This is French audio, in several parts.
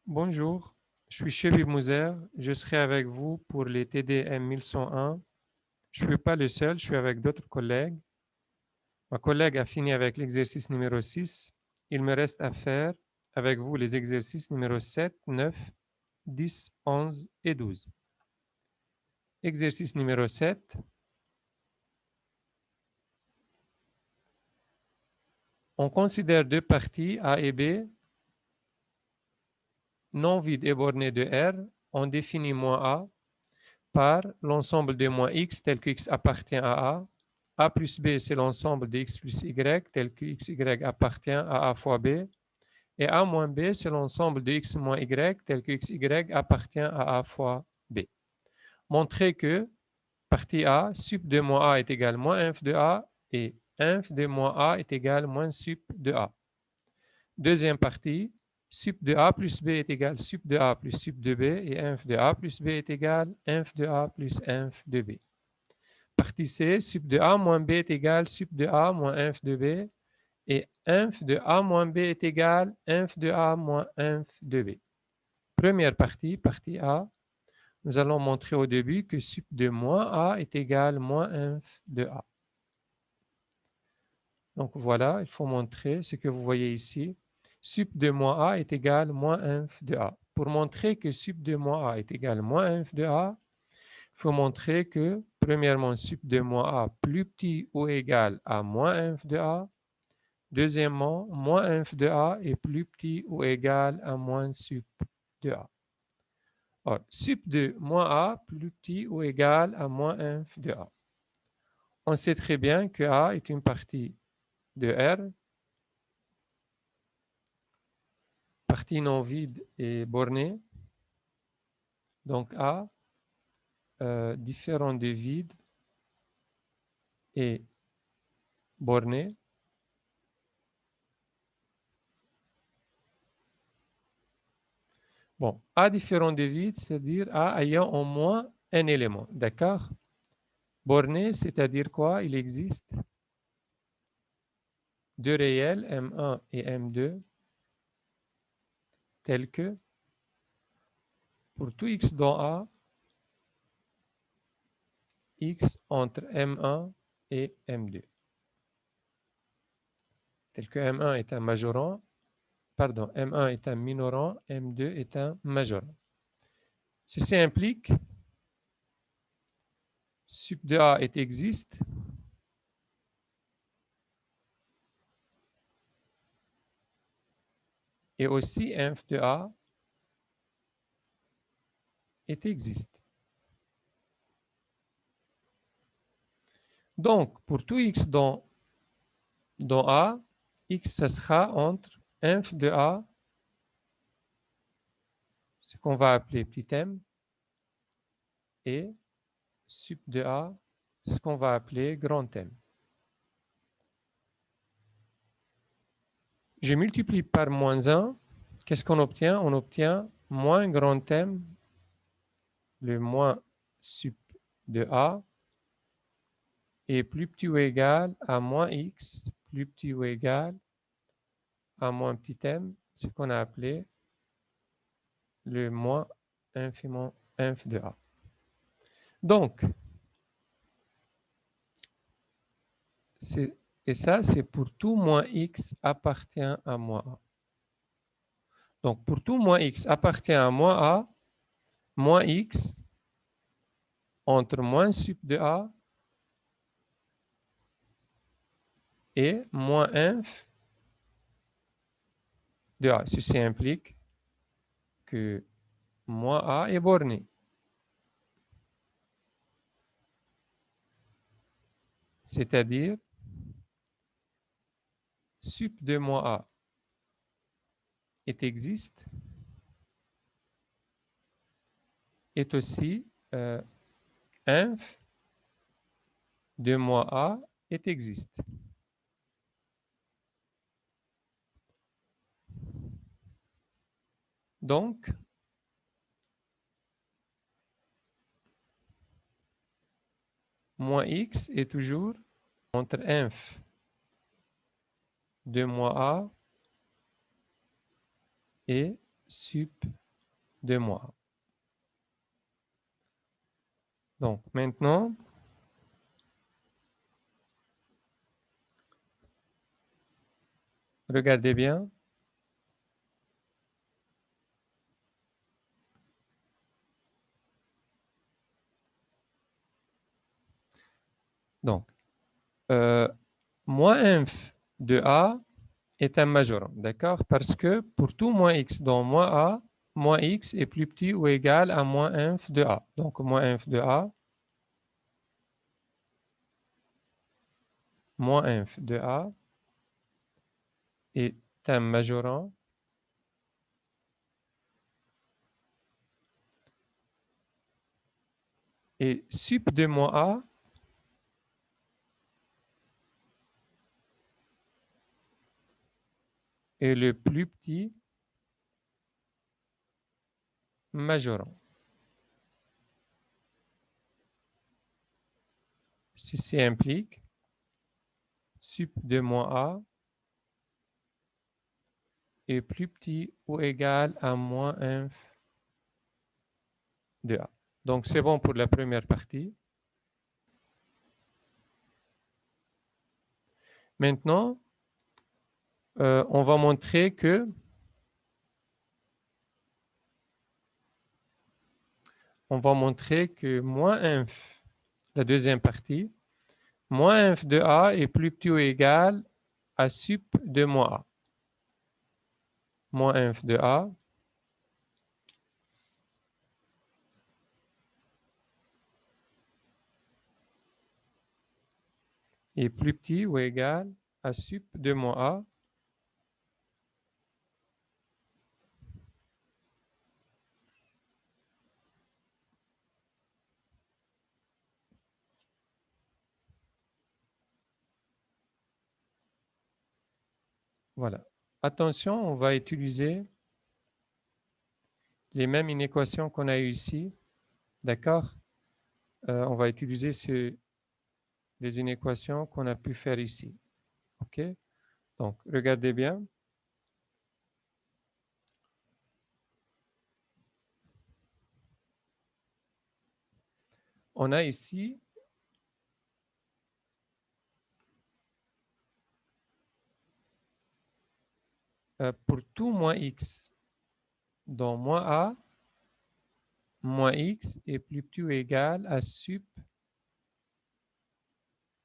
Bonjour, je suis Chebib Mouzer. Je serai avec vous pour les TDM 1101. Je ne suis pas le seul, je suis avec d'autres collègues. Ma collègue a fini avec l'exercice numéro 6. Il me reste à faire avec vous les exercices numéro 7, 9, 10, 11 et 12. Exercice numéro 7. On considère deux parties A et B non vides et bornées de R. On définit moins A par l'ensemble des moins x tel que x appartient à A. A plus B, c'est l'ensemble de x plus y tel que x, y appartient à A fois B. Et A moins B, c'est l'ensemble de x moins y tel que x, y appartient à A fois B. Montrez que partie A, sup de moins A est égal moins inf de A et inf de moins A est égal moins sup de A. Deuxième partie, sup de A plus B est égal sup de A plus sup de B et inf de A plus B est égal inf de A plus inf de B. Partie C, sup de A moins B est égal sup de A moins inf de B et inf de A moins B est égal inf de A moins inf de B. Première partie, partie A, nous allons montrer au début que sup de moins A est égal moins inf de A. Donc voilà, il faut montrer ce que vous voyez ici. Sup de moins A est égal moins inf de A. Pour montrer que sup de moins A est égal moins inf de A, il faut montrer que, premièrement, sup de moins A plus petit ou égal à moins inf de A. Deuxièmement, moins inf de A est plus petit ou égal à moins sup de A. Or, sup de moins A plus petit ou égal à moins inf de A. On sait très bien que A est une partie de R, partie non vide et bornée. Donc A, différent de vide et borné. Bon, A différent de vide, c'est-à-dire A ayant au moins un élément, d'accord? Borné, c'est-à-dire quoi? Il existe deux réels, M1 et M2, tels que pour tout x dans A, x entre M1 et M2. Tel que M1 est un majorant, pardon, M1 est un minorant, M2 est un majorant. Ceci implique sup de A est existe et aussi inf de A est existe. Donc, pour tout x dans A, x, ça sera entre inf de A, ce qu'on va appeler petit m, et sup de A, c'est ce qu'on va appeler grand M. Je multiplie par moins 1. Qu'est-ce qu'on obtient? On obtient moins grand M, le moins sup de A, est plus petit ou égal à moins x, plus petit ou égal à moins petit m, ce qu'on a appelé le moins infiniment inf de A. Donc, et ça, c'est pour tout moins x appartient à moins A. Donc, pour tout moins x appartient à moins A, moins x entre moins sup de A et moins inf de A. Ceci implique que moins A est borné. C'est-à-dire, sup de moins A existe est aussi inf de moins A existe. Donc, moins x est toujours entre inf de moins A et sup de moins A. Donc, maintenant, regardez bien. Donc, moins inf de A est un majorant, d'accord? Parce que pour tout moins x dans moins A, moins x est plus petit ou égal à moins inf de A. Donc, moins inf de A, moins inf de A est un majorant et sup de moins A est le plus petit majorant. Ceci implique sup de moins A est plus petit ou égal à moins inf de A. Donc, c'est bon pour la première partie. Maintenant, on va montrer que moins inf, la deuxième partie, moins inf de A est plus petit ou égal à sup de moins A. Moins inf de A est plus petit ou égal à sup de moins A. Voilà. Attention, on va utiliser les mêmes inéquations qu'on a eues ici. D'accord? On va utiliser les inéquations qu'on a pu faire ici. OK? Donc, regardez bien. On a ici pour tout moins x dans moins A, moins x est plus petit ou égal à sup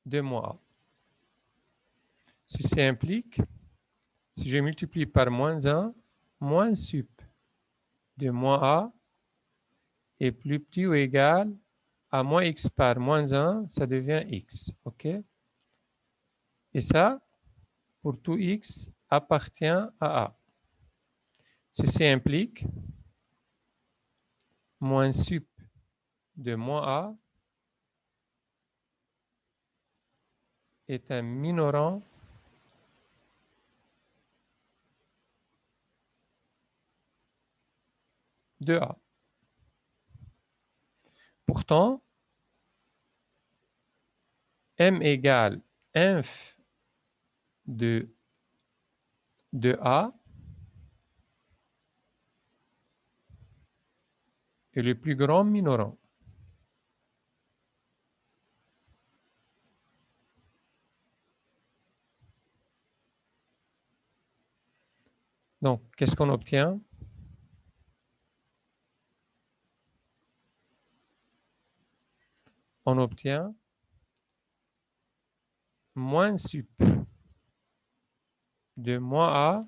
de moins A. Ceci implique, si je multiplie par moins 1, moins sup de moins A est plus petit ou égal à moins x par moins 1, ça devient x. OK? Et ça, pour tout x, appartient à A. Ceci implique moins sup de moins A est un minorant de A. Pourtant, m égale inf de A est le plus grand minorant. Donc, qu'est-ce qu'on obtient? On obtient moins sup de moins A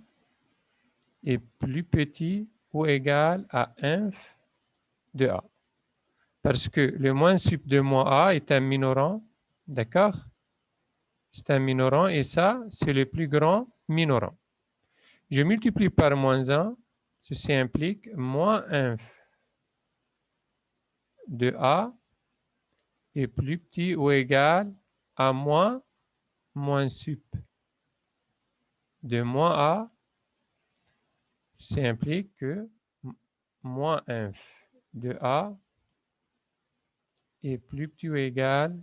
est plus petit ou égal à inf de A. Parce que le moins sup de moins A est un minorant, d'accord? C'est un minorant et ça, c'est le plus grand minorant. Je multiplie par moins 1, ceci implique moins inf de A est plus petit ou égal à moins sup de moins A, ceci implique que moins inf de A est plus petit ou égal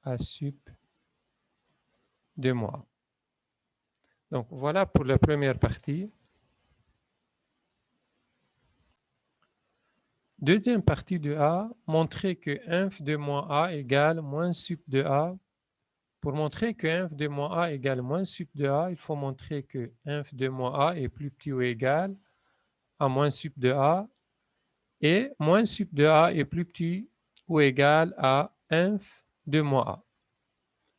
à sup de moins. Donc voilà pour la première partie. Deuxième partie de A, montrer que inf de moins A égale moins sup de A. Pour montrer que inf de moins A égale moins sup de A, il faut montrer que inf de moins A est plus petit ou égal à moins sup de A et moins sup de A est plus petit ou égal à inf de moins A.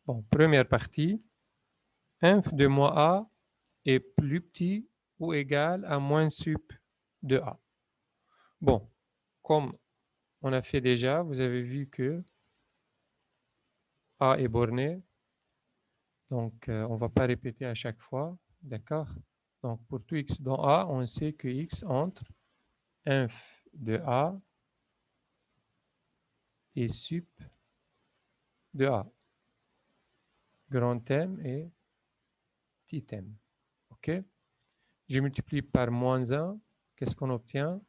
Bon, première partie, inf de moins A est plus petit ou égal à moins sup de A. Bon, comme on a fait déjà, vous avez vu que A est borné, donc on ne va pas répéter à chaque fois, d'accord? Donc pour tout x dans A, on sait que x entre inf de A et sup de A. Grand M et petit m. OK? Je multiplie par moins 1. Qu'est-ce qu'on obtient?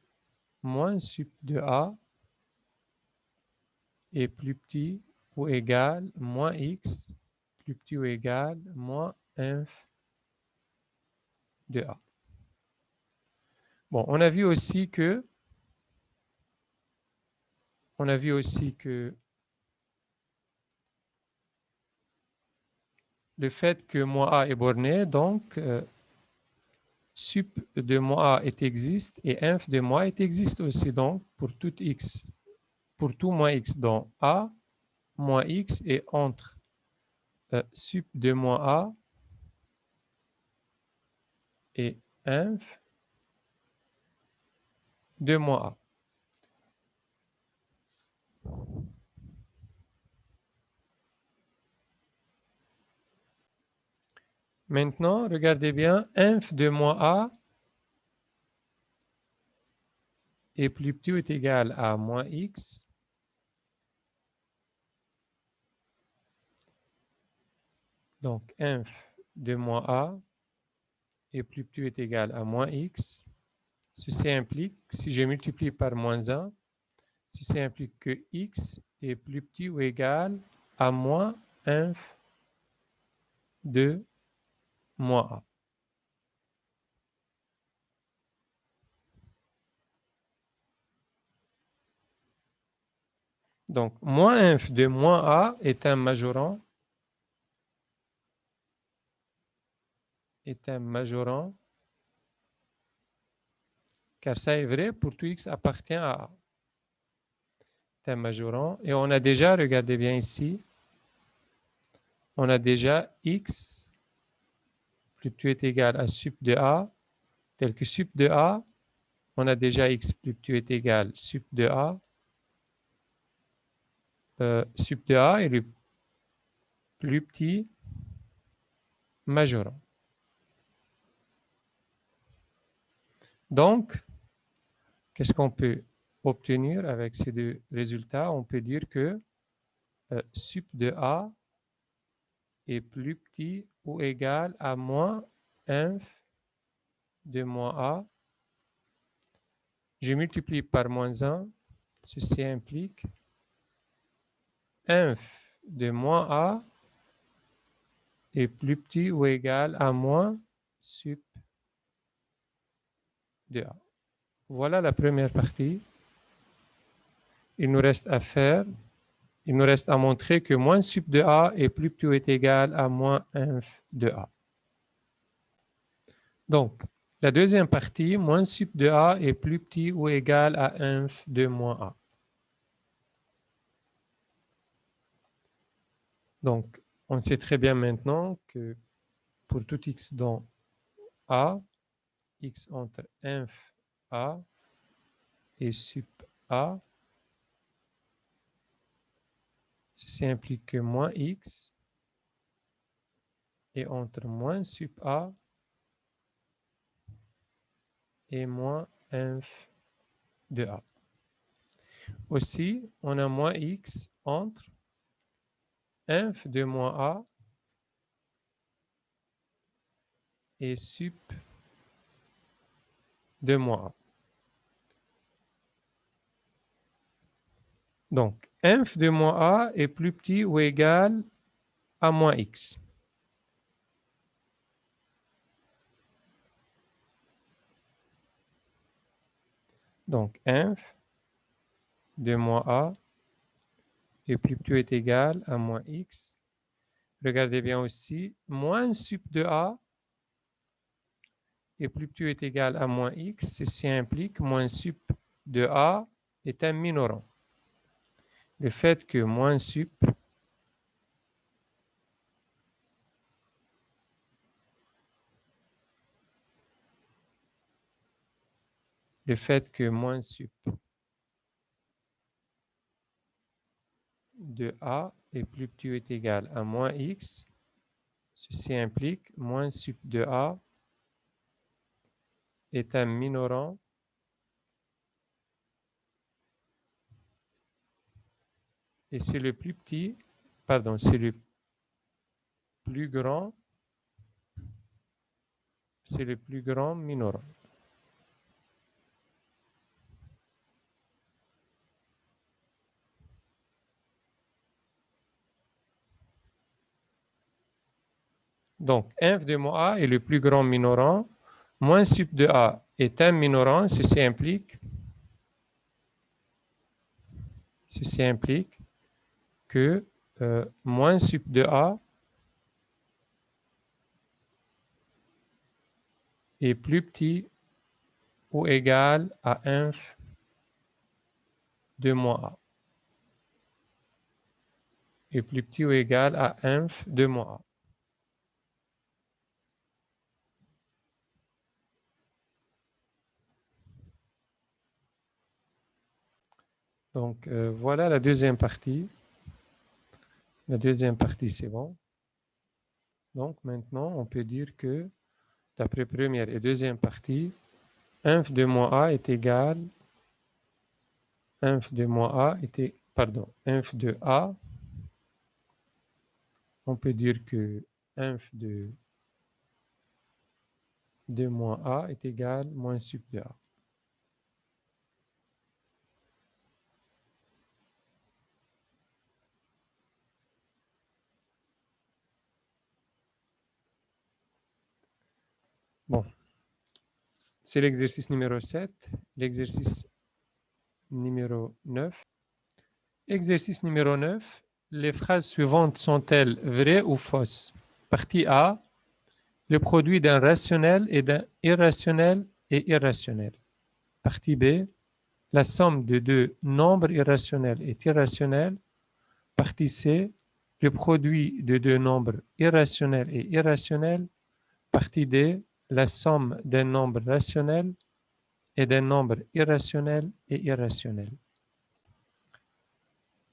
Moins sup de A est plus petit ou égal moins x plus petit ou égal moins inf de A. Bon, on a vu aussi que le fait que moins A est borné, donc sup de moins A est existe et inf de moins est existe aussi. Donc, pour tout x, pour tout moins x dans A, moins x est entre sup de moins A et inf de moins A. Maintenant, regardez bien, inf de moins A est plus petit ou est égal à moins x. Donc, inf de moins A est plus petit ou est égal à moins x. Ceci implique, si je multiplie par moins 1, ceci implique que x est plus petit ou égal à moins inf de moins A. Donc, moins inf de moins A est un majorant, car ça est vrai pour tout x appartient à A. C'est un majorant. Et on a déjà, regardez bien ici, on a déjà x plus petit est égal à sup de A, tel que sup de A, on a déjà x plus petit est égal sup de A. Sup de A est le plus petit majorant. Donc, qu'est-ce qu'on peut obtenir avec ces deux résultats? On peut dire que sup de A est plus petit ou égal à moins inf de moins A. Je multiplie par moins 1. Ceci implique inf de moins A est plus petit ou égal à moins sup de A. Voilà la première partie. Il nous reste à faire, il nous reste à montrer que moins sup de A est plus petit ou est égal à moins inf de A. Donc, la deuxième partie, moins sup de A est plus petit ou égal à inf de moins A. Donc, on sait très bien maintenant que pour tout x dans A, x entre inf A et sup A, ceci implique que moins x est entre moins sup A et moins inf de A. Aussi, on a moins x entre inf de moins A et sup de moins A. Donc, inf de moins A est plus petit ou égal à moins x. Donc, inf de moins a et plus petit est égal à moins x. Regardez bien aussi, moins sup de a et plus petit est égal à moins x. Ceci implique moins sup de a est un minorant. Le fait que moins sup de a et plus petit est égal à moins x, ceci implique moins sup de a est un minorant et c'est le plus petit, pardon, c'est le plus grand, c'est le plus grand minorant. Donc, inf de moins a est le plus grand minorant, moins sup de a est un minorant, ceci implique que moins sup de a est plus petit ou égal à inf de moins a. Est plus petit ou égal à inf de moins a. Donc, voilà la deuxième partie. La deuxième partie, c'est bon. Donc, maintenant, on peut dire que, d'après première et deuxième partie, inf de moins a est égal, inf de moins a était, pardon, inf de a, on peut dire que inf de moins a est égal moins sup de a. Bon, c'est l'exercice numéro 7, l'exercice numéro 9. Exercice numéro 9. Les phrases suivantes sont-elles vraies ou fausses? Partie A. Le produit d'un rationnel et d'un irrationnel est irrationnel. Partie B. La somme de deux nombres irrationnels est irrationnelle. Partie C. Le produit de deux nombres irrationnels est irrationnel. Partie D. La somme d'un nombre rationnel et d'un nombre irrationnel est irrationnelle.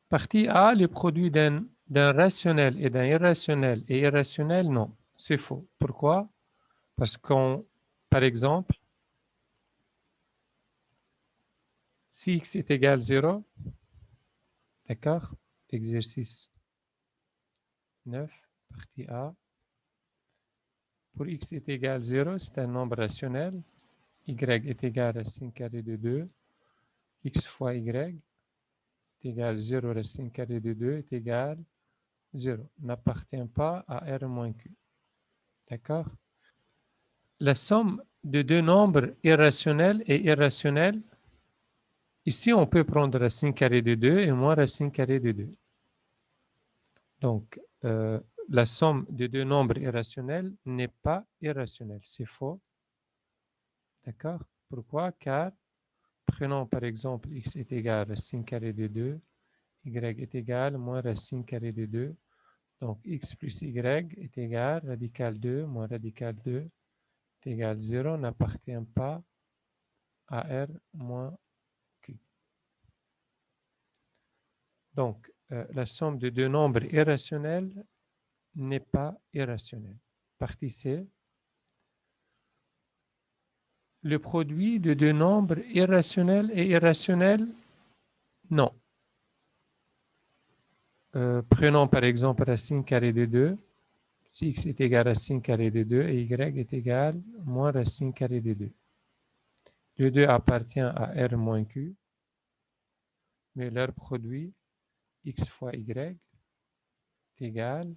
Partie A, le produit d'un rationnel et d'un irrationnel est irrationnel? Non, c'est faux. Pourquoi? Parce qu'on, par exemple, si x est égal à 0, d'accord? Exercice 9, partie A. Pour x est égal à 0, c'est un nombre rationnel. Y est égal à racine carrée de 2. X fois y est égal à 0, racine carrée de 2 est égal à 0. N'appartient pas à R moins Q. D'accord? La somme de deux nombres irrationnels est irrationnelle. Ici, on peut prendre racine carrée de 2 et moins racine carrée de 2. Donc, la somme de deux nombres irrationnels n'est pas irrationnelle. C'est faux. D'accord? Pourquoi? Car, prenons par exemple x est égal à racine carrée de 2, y est égal à moins racine carrée de 2. Donc, x plus y est égal à radical 2 moins radical 2 est égal à 0, n'appartient pas à R moins Q. Donc, la somme de deux nombres irrationnels n'est pas irrationnelle. Partie C. Le produit de deux nombres irrationnels est irrationnel? Non. Prenons par exemple racine carrée de 2. Si x est égal à racine carrée de 2 et y est égal à moins racine carrée de 2. Le 2 appartient à R moins Q, mais leur produit x fois y est égal à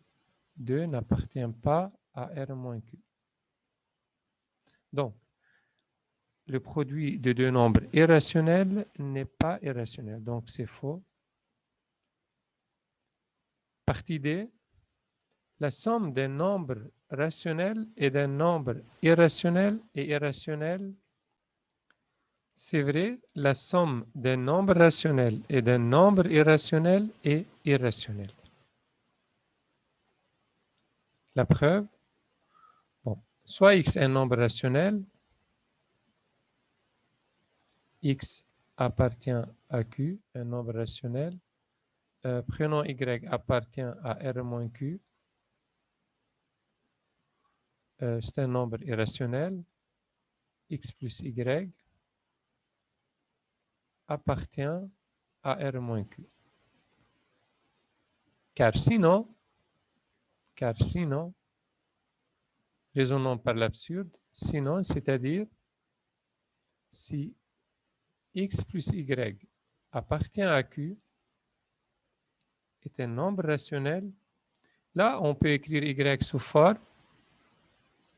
2 n'appartient pas à R moins Q. Donc, le produit de deux nombres irrationnels n'est pas irrationnel. Donc, c'est faux. Partie D. La somme d'un nombre rationnel et d'un nombre irrationnel est irrationnelle. C'est vrai, la somme d'un nombre rationnel et d'un nombre irrationnel est irrationnelle. La preuve, bon, soit x est un nombre rationnel, x appartient à q, un nombre rationnel, prenons y appartient à r moins q, c'est un nombre irrationnel, x plus y appartient à r moins q. Car sinon, raisonnons par l'absurde, sinon, c'est-à-dire si x plus y appartient à q est un nombre rationnel, là, on peut écrire y sous forme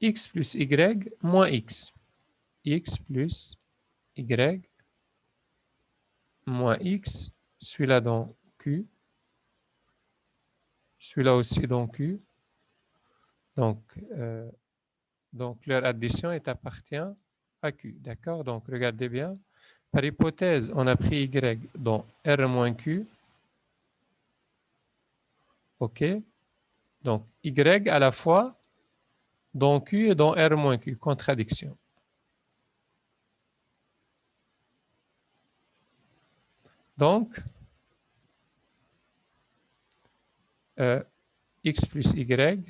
x plus y moins x. X plus y moins x, celui-là dans q, celui-là aussi dans q. Donc leur addition est appartient à q. D'accord? Donc, regardez bien. Par hypothèse, on a pris y dans r moins q. OK? Donc, y à la fois dans q et dans r moins q. Contradiction. Donc, x plus y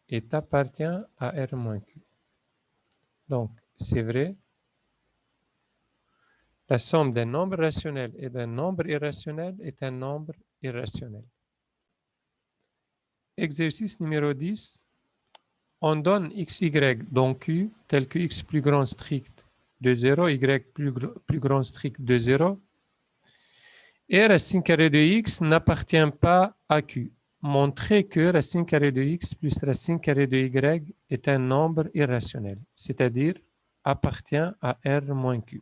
est appartient à r moins q. Donc, c'est vrai. La somme d'un nombre rationnel et d'un nombre irrationnel est un nombre irrationnel. Exercice numéro 10. On donne xy dans q tel que x plus grand strict de 0, y plus grand strict de 0. Et racine carrée de x n'appartient pas à q. Montrez que racine carrée de x plus racine carrée de y est un nombre irrationnel, c'est-à-dire appartient à r moins q.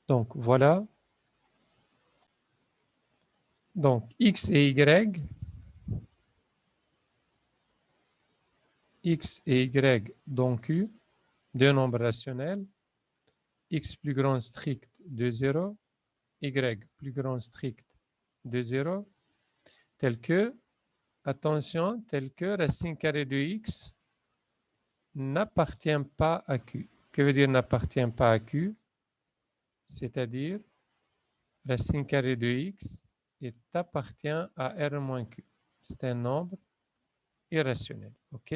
Donc, voilà. Donc, x et y, dans q, deux nombres rationnels, x plus grand strict de 0, y plus grand strict de 0, tel que, attention, tel que racine carrée de x n'appartient pas à q. Que veut dire n'appartient pas à q? C'est-à-dire racine carrée de x appartient à r moins q. C'est un nombre irrationnel. OK?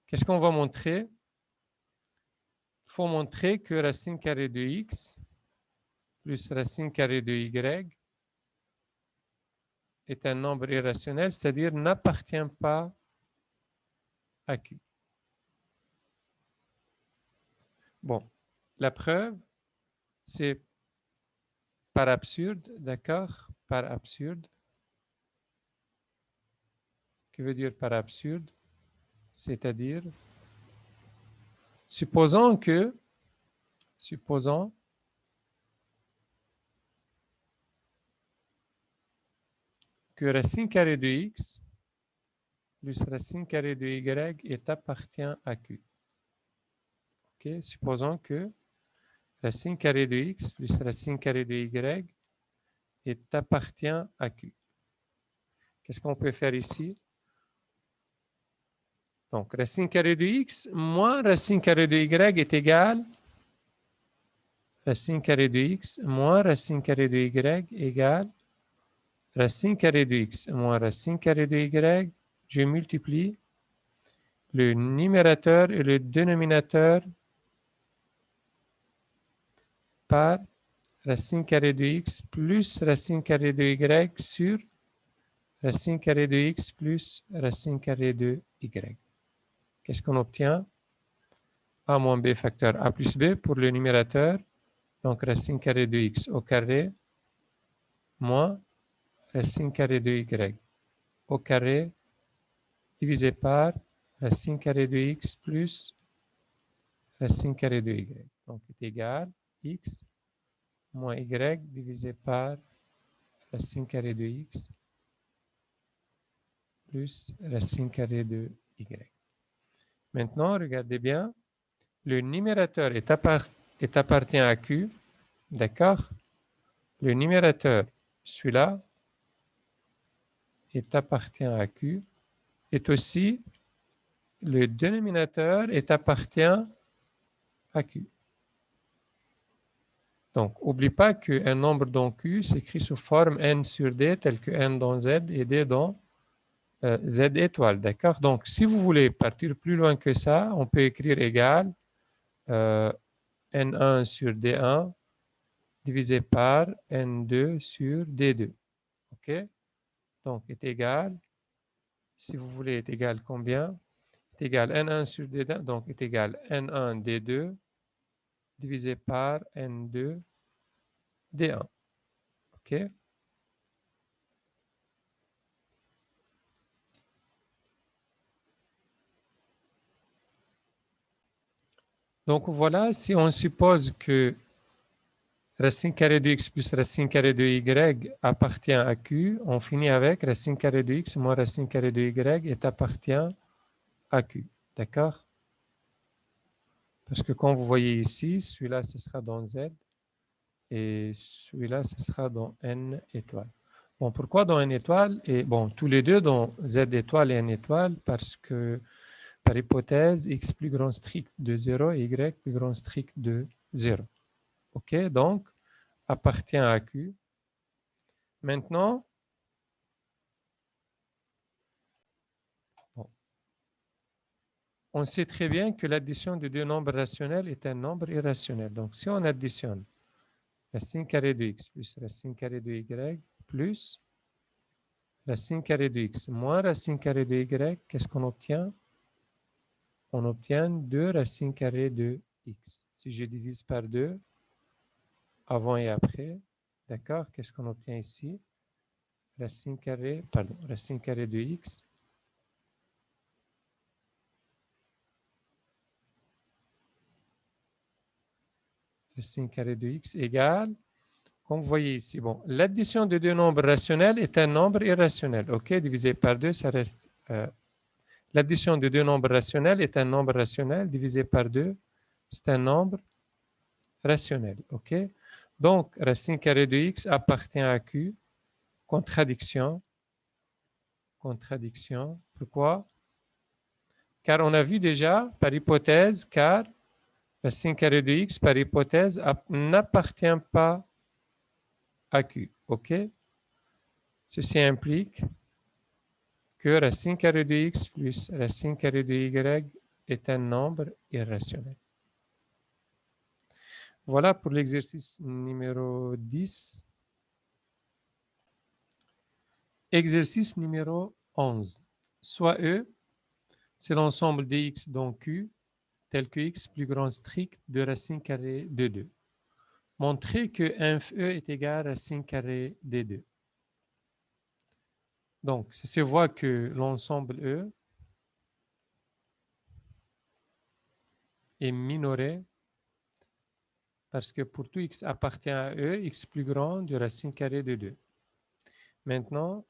Qu'est-ce qu'on va montrer? Il faut montrer que racine carrée de x plus racine carrée de y est un nombre irrationnel, c'est-à-dire n'appartient pas à q. Bon, la preuve, c'est par absurde, d'accord? Par absurde. Que veut dire par absurde? C'est-à-dire, supposons que racine carrée de x plus racine carrée de y appartient à q. Okay? Supposons que racine carrée de x plus racine carrée de y appartient à q. Qu'est-ce qu'on peut faire ici? Donc, racine carrée de x moins racine carrée de y est égal racine carrée de x moins racine carrée de y égale racine carrée de x moins racine carrée de y. Je multiplie le numérateur et le dénominateur par racine carrée de x plus racine carrée de y sur racine carrée de x plus racine carrée de y. Qu'est-ce qu'on obtient? A moins b facteur a plus b pour le numérateur. Donc, racine carrée de x au carré moins racine carrée de y au carré divisé par racine carrée de x plus racine carrée de y. Donc, est égal x moins y divisé par racine carrée de x plus racine carrée de y. Maintenant, regardez bien, le numérateur appartient à q, d'accord? Le numérateur, celui-là, appartient à q, est aussi, le dénominateur appartient à q. Donc, n'oublie pas qu'un nombre dans q s'écrit sous forme n sur d, tel que n dans z et d dans z étoile, d'accord? Donc, si vous voulez partir plus loin que ça, on peut écrire égal n1 sur d1 divisé par n2 sur d2, ok? Donc, est égal, si vous voulez, est égal combien? Est égal n1 sur d2, donc est égal n1 d2 divisé par n2 d1, ok? Donc voilà, si on suppose que racine carrée de x plus racine carrée de y appartient à q, on finit avec racine carrée de x moins racine carrée de y est appartient à q, d'accord? Parce que comme vous voyez ici, celui-là, ce sera dans z et celui-là, ce sera dans n étoile. Bon, pourquoi dans n étoile? Et bon, tous les deux dans z étoile et n étoile, parce que par hypothèse, x plus grand strict de 0 et y plus grand strict de 0. OK, donc, appartient à Q. Maintenant, bon, on sait très bien que l'addition de deux nombres rationnels est un nombre irrationnel. Donc, si on additionne racine carrée de x plus racine carrée de y plus racine carrée de x moins racine carrée de y, qu'est-ce qu'on obtient? On obtient 2 racines carrées de x. Si je divise par 2, avant et après, d'accord, qu'est-ce qu'on obtient ici? Racine carrée de x racine carrée de x égale, comme vous voyez ici, bon, l'addition de deux nombres rationnels est un nombre irrationnel, ok, divisé par 2, ça reste, l'addition de deux nombres rationnels est un nombre rationnel, divisé par 2, c'est un nombre rationnel, ok. Donc, racine carrée de x appartient à q, contradiction, pourquoi? Car on a vu déjà, par hypothèse, car racine carrée de x, par hypothèse, n'appartient pas à q. OK? Ceci implique que racine carrée de x plus racine carrée de y est un nombre irrationnel. Voilà pour l'exercice numéro 10. Exercice numéro 11. Soit E, c'est l'ensemble des x dans Q, tel que x plus grand strict de racine carrée de 2. Montrez que inf E est égal à racine carrée de 2. Donc, ça se voit que l'ensemble E est minoré parce que pour tout x appartient à E, x plus grand de racine carrée de 2. Maintenant,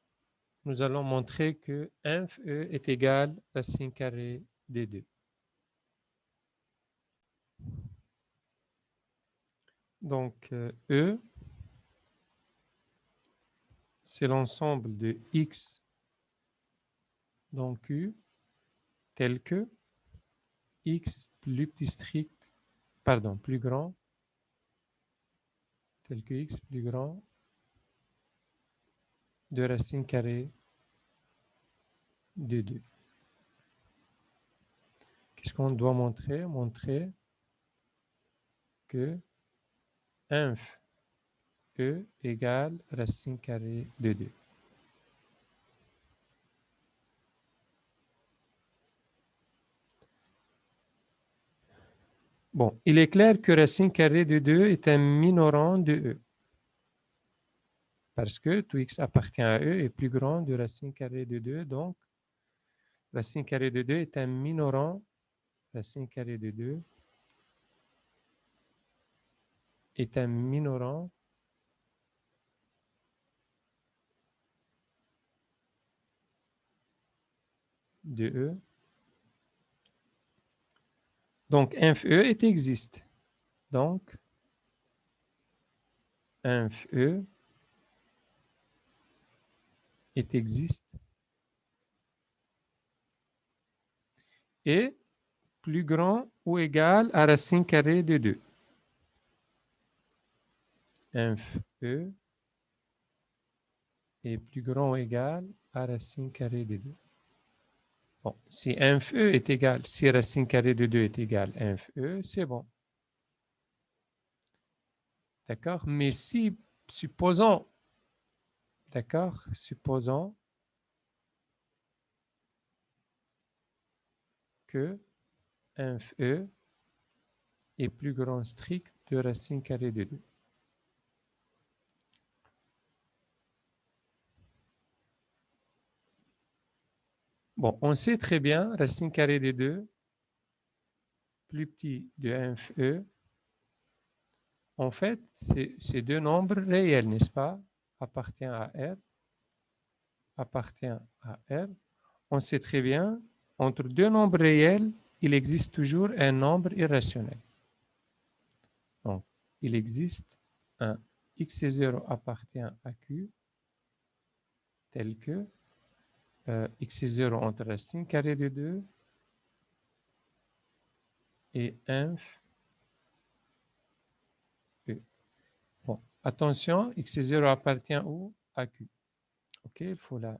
nous allons montrer que inf E est égal à racine carrée de 2. Donc, E, c'est l'ensemble de x dans Q tel que x plus grand, tel que x plus grand de racine carrée de 2. Qu'est-ce qu'on doit montrer? Montrer que inf E égale racine carrée de 2. Bon, il est clair que racine carrée de 2 est un minorant de E. Parce que tout x appartient à E est plus grand de racine carrée de 2, donc Racine carrée de 2 est un minorant. Racine carrée de 2 est un minorant de E. Donc, inf E existe. Donc, inf E existe. Et plus grand ou égal à racine carrée de 2. Inf E est plus grand ou égal à racine carrée de 2. Bon, si inf E est égal, si racine carrée de 2 est égal à inf E, c'est bon. D'accord? Mais si, supposons, d'accord, supposons que inf E est plus grand strict de racine carrée de 2. Bon, on sait très bien, racine carrée de 2, plus petit de inf E, en fait, ces deux nombres réels, n'est-ce pas, appartient à R, appartient à R. On sait très bien, entre deux nombres réels, il existe toujours un nombre irrationnel. Donc, il existe un x0 appartient à Q, tel que x0 entre racine carrée de 2 et inf E. Bon, attention, x0 appartient où? À Q. OK, il faut la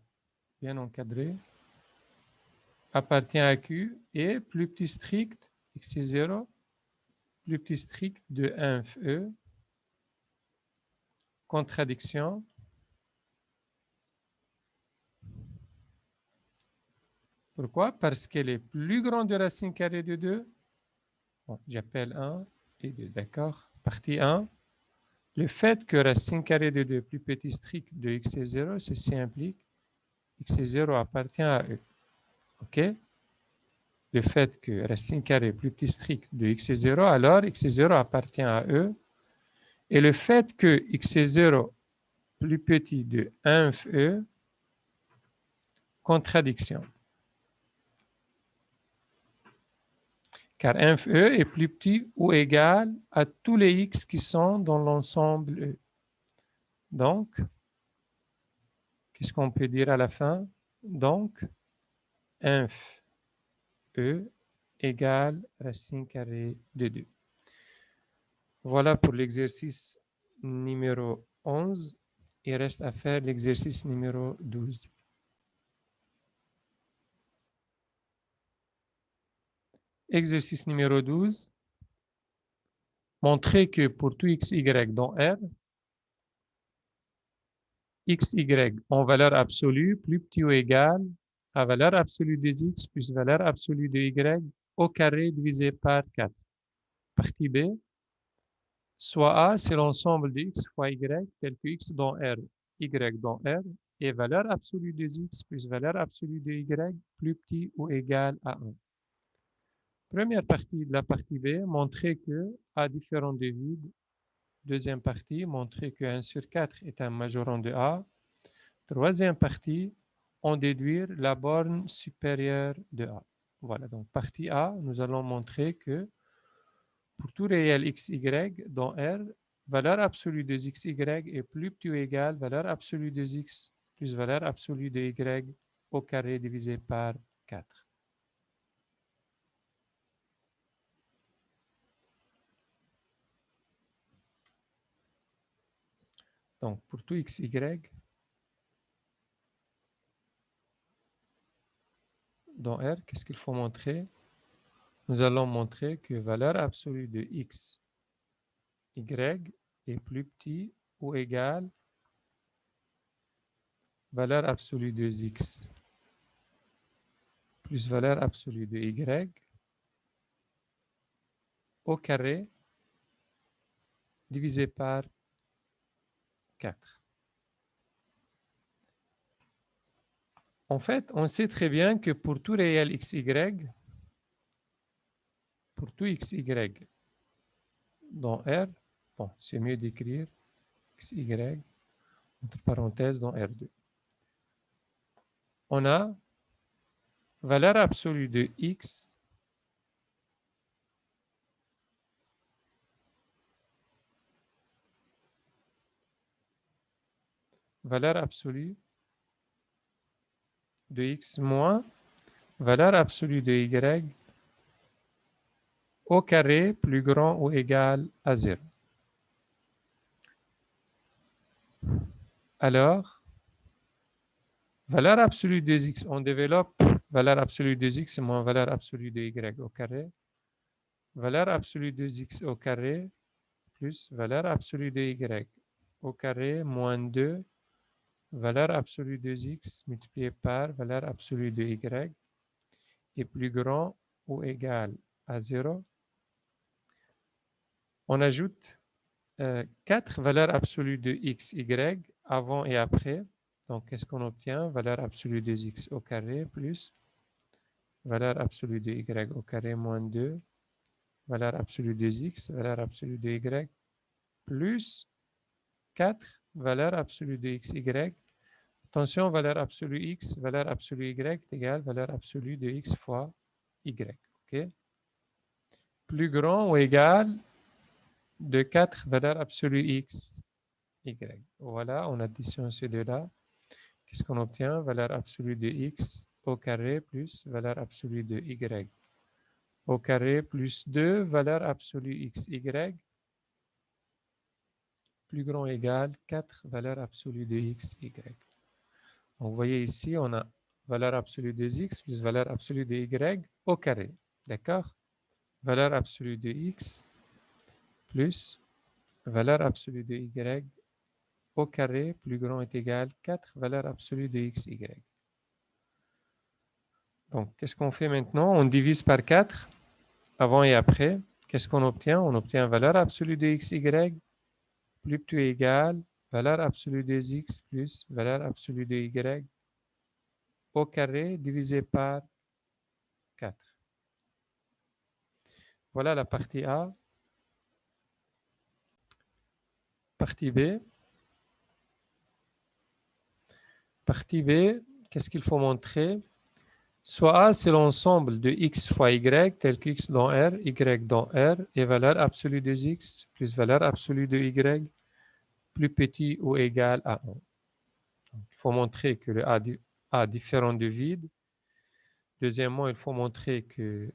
bien encadrer. Appartient à Q et plus petit strict, x0, plus petit strict de inf E, contradiction. Pourquoi? Parce qu'elle est plus grande de racine carrée de 2. Bon, j'appelle 1 et 2, d'accord? Partie 1. Le fait que racine carrée de 2 plus petit strict de x est 0, ceci implique x est 0 appartient à E. OK? Le fait que racine carrée plus petit strict de x est 0, alors x est 0 appartient à E. Et le fait que x est 0 plus petit de inf E, contradiction. Car inf E est plus petit ou égal à tous les x qui sont dans l'ensemble E. Donc, qu'est-ce qu'on peut dire à la fin? Donc, inf E égale racine carrée de 2. Voilà pour l'exercice numéro 11. Il reste à faire l'exercice numéro 12. Exercice numéro 12. Montrer que pour tout x, y dans R, x, y en valeur absolue plus petit ou égal à valeur absolue de x plus valeur absolue de y au carré divisé par 4. Partie B. Soit A, c'est l'ensemble de x fois y, tel que x dans R, y dans R, et valeur absolue de x plus valeur absolue de y plus petit ou égal à 1. Première partie de la partie B, montrer que A différent de vide. Deuxième partie, montrer que 1 sur 4 est un majorant de A. Troisième partie, en déduire la borne supérieure de A. Voilà, donc partie A, nous allons montrer que pour tout réel x, y dans R, valeur absolue de x, y est plus petit ou égal valeur absolue de x plus valeur absolue de y au carré divisé par 4. Donc, pour tout x, y, dans R, qu'est-ce qu'il faut montrer? Nous allons montrer que valeur absolue de x, y est plus petit ou égal valeur absolue de x plus valeur absolue de y au carré divisé par 4. En fait, on sait très bien que pour tout réel xy, pour tout xy dans R, bon, c'est mieux d'écrire xy entre parenthèses dans R2. On a valeur absolue de x valeur absolue de x moins valeur absolue de y au carré plus grand ou égal à 0. Alors, valeur absolue de x, on développe valeur absolue de x moins valeur absolue de y au carré. Valeur absolue de x au carré plus valeur absolue de y au carré moins 2 valeur absolue de x multiplié par valeur absolue de y est plus grand ou égal à 0. On ajoute 4 valeurs absolues de x, y avant et après. Donc, qu'est-ce qu'on obtient? Valeur absolue de x au carré plus valeur absolue de y au carré moins 2 valeur absolue de x, valeur absolue de y plus 4 valeur absolue de x, y. Attention, valeur absolue x, valeur absolue y est égale valeur absolue de x fois y. Okay? Plus grand ou égal de 4 valeurs absolues x, y. Voilà, on additionne ces deux-là. Qu'est-ce qu'on obtient? Valeur absolue de x au carré plus valeur absolue de y au carré plus 2 valeur absolue x, y plus grand ou égal 4 valeur absolue de x, y. Donc, vous voyez ici, on a valeur absolue de x plus valeur absolue de y au carré. D'accord? Valeur absolue de x plus valeur absolue de y au carré plus grand est égal 4 valeur absolue de x, y. Donc, qu'est-ce qu'on fait maintenant? On divise par 4 avant et après. Qu'est-ce qu'on obtient? On obtient valeur absolue de x, y plus petit égal valeur absolue de x plus valeur absolue de y au carré divisé par 4. Voilà la partie A. Partie B. Partie B, qu'est-ce qu'il faut montrer? Soit A, c'est l'ensemble de x fois y, tel que x dans R, y dans R, et valeur absolue de x plus valeur absolue de y plus petit ou égal à 1. Donc, il faut montrer que le A différent de vide. Deuxièmement, il faut montrer que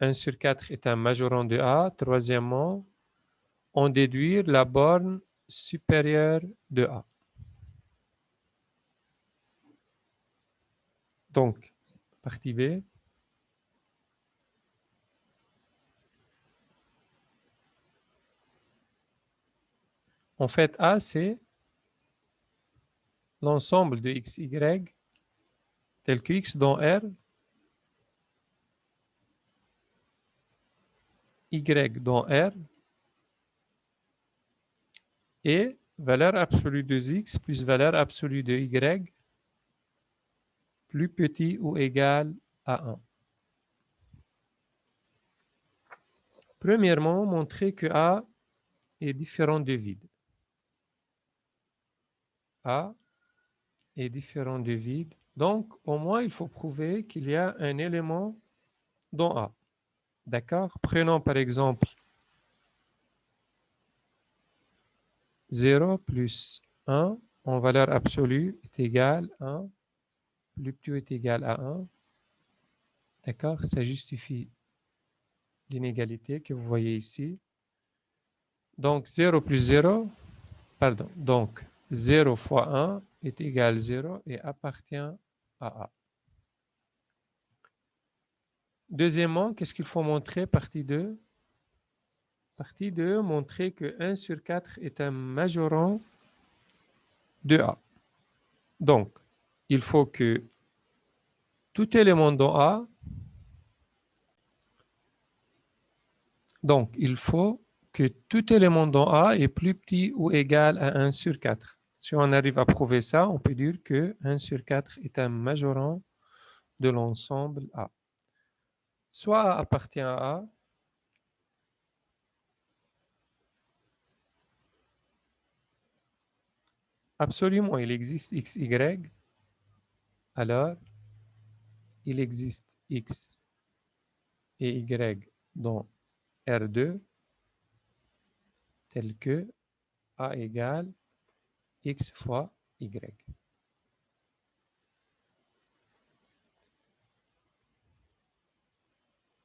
1 sur 4 est un majorant de A. Troisièmement, on déduire la borne supérieure de A. Donc, partie B. En fait, A, c'est l'ensemble de x, y, tel que x dans R, y dans R, et valeur absolue de x plus valeur absolue de y plus petit ou égal à 1. Premièrement, montrer que A est différent de vide. A est différent de vide. Donc, au moins, il faut prouver qu'il y a un élément dans A. D'accord? Prenons par exemple 0 plus 1 en valeur absolue est égal à 1, plus petit est égal à 1. D'accord? Ça justifie l'inégalité que vous voyez ici. Donc 0 plus 0, pardon, donc 0 fois 1 est égal à 0 et appartient à A. Deuxièmement, qu'est-ce qu'il faut montrer? Partie 2. Partie 2, montrer que 1 sur 4 est un majorant de A. Donc, il faut que tout élément dans A, donc il faut que tout élément dans A est plus petit ou égal à 1 sur 4. Si on arrive à prouver ça, on peut dire que 1 sur 4 est un majorant de l'ensemble A. Soit A appartient à A, absolument, il existe x, y, alors il existe x et y dans R2 tel que A égale x fois y.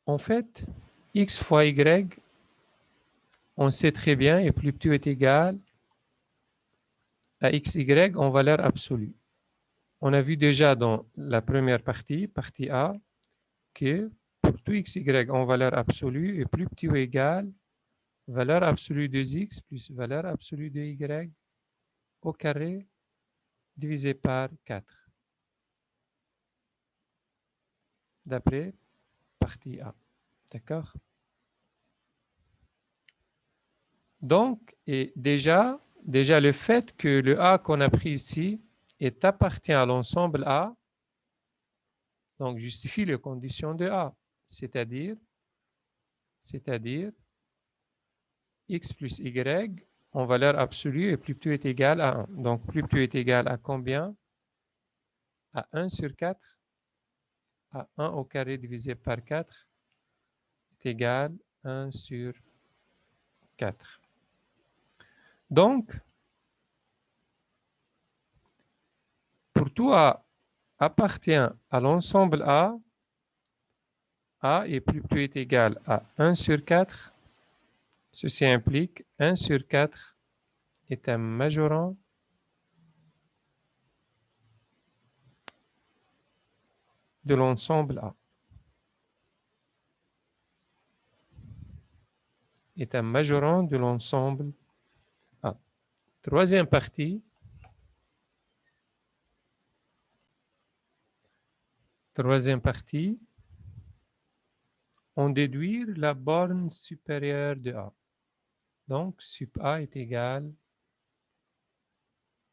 En fait, x fois y, on sait très bien, est plus petit ou est égal à xy en valeur absolue. On a vu déjà dans la première partie, partie A, que pour tout xy en valeur absolue est plus petit ou égal valeur absolue de x plus valeur absolue de y au carré divisé par 4, d'après partie A. D'accord? Donc, et déjà le fait que le A qu'on a pris ici appartient à l'ensemble A, donc justifie les conditions de A, c'est-à-dire x plus y en valeur absolue et plus petit est égal à 1. Donc, plus petit est égal à combien? À 1 sur 4, à 1 au carré divisé par 4 est égal à 1 sur 4. Donc, pour tout A appartient à l'ensemble A est plus petit est égal à 1 sur 4. Ceci implique 1 sur 4 est un majorant de l'ensemble A. Est un majorant de l'ensemble A. Troisième partie. On déduit la borne supérieure de A. Donc, sup A est égal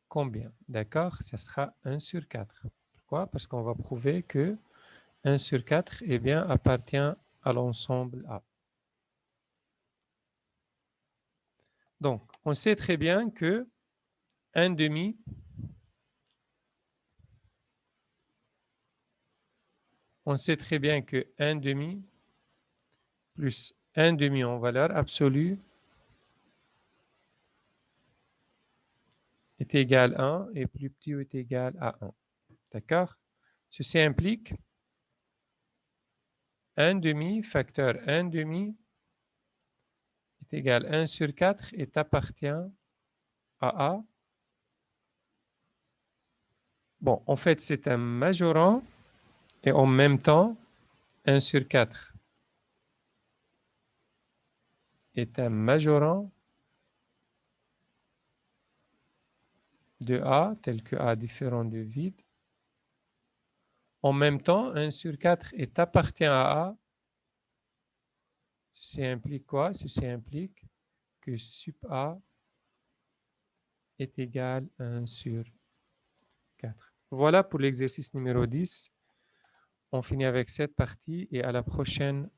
combien? D'accord? Ça sera 1 sur 4. Pourquoi? Parce qu'on va prouver que 1 sur 4 eh bien, appartient à l'ensemble A. Donc, on sait très bien que 1 demi plus 1 demi en valeur absolue est égal à 1 et plus petit ou est égal à 1. D'accord? Ceci implique 1 demi facteur 1 demi est égal à 1 sur 4 et appartient à A. Bon, en fait, c'est un majorant et en même temps, 1 sur 4 est un majorant de A, tel que A différent de vide. En même temps, 1 sur 4 appartient à A. Ceci implique quoi? Ceci implique que sup A est égal à 1 sur 4. Voilà pour l'exercice numéro 10. On finit avec cette partie et à la prochaine